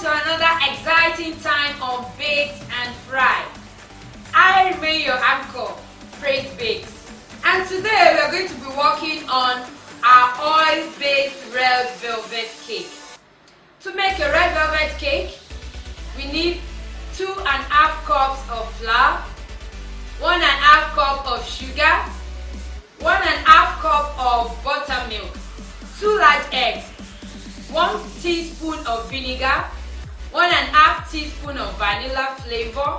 to another exciting time on Baked and Fried. I remain your anchor, Praise Bakes. And today we are going to be working on our oil-based red velvet cake. To make a red velvet cake, we need 2.5 cups of flour, 1.5 cup of sugar, 1.5 cup of buttermilk, 2 large eggs, 1 teaspoon of vinegar, 1.5 teaspoon of vanilla flavor,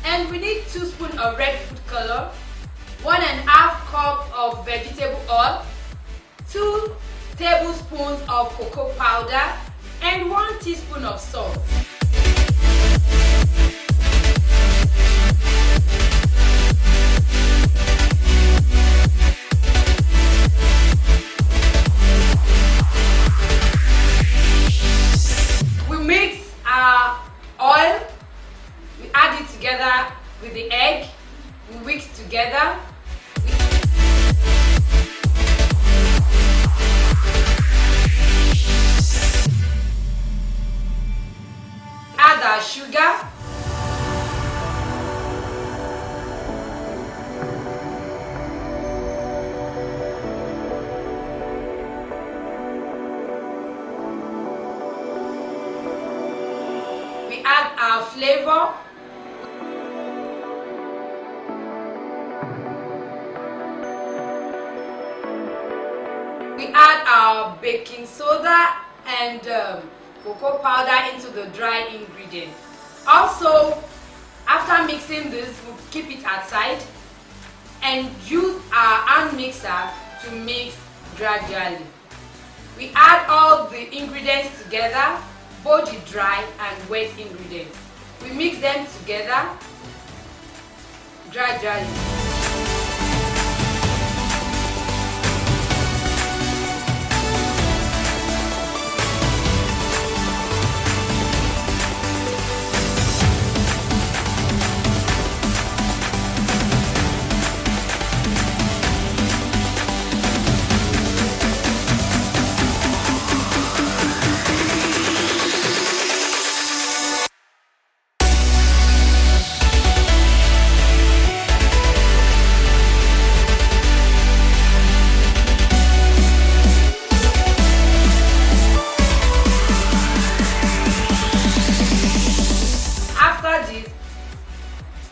and we need 2 spoons of red food color, 1.5 cup of vegetable oil, 2 tablespoons of cocoa powder, and 1 teaspoon of salt. Oil, we add it together with the egg, we mix together. Add our sugar. We add our flavor. We add our baking soda and cocoa powder into the dry ingredients. Also, after mixing this, we'll keep it aside and use our hand mixer to mix gradually. We add all the ingredients together, both the dry and wet ingredients. We mix them together gradually.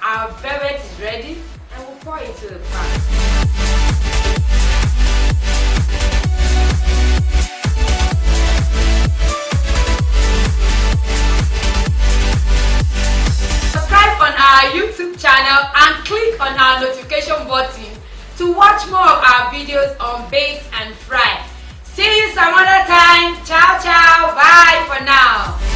Our velvet is ready and we'll pour it into the pan. Subscribe on our YouTube channel and click on our notification button to watch more of our videos on Baked and Fried. See you some other time. Ciao, ciao. Bye for now.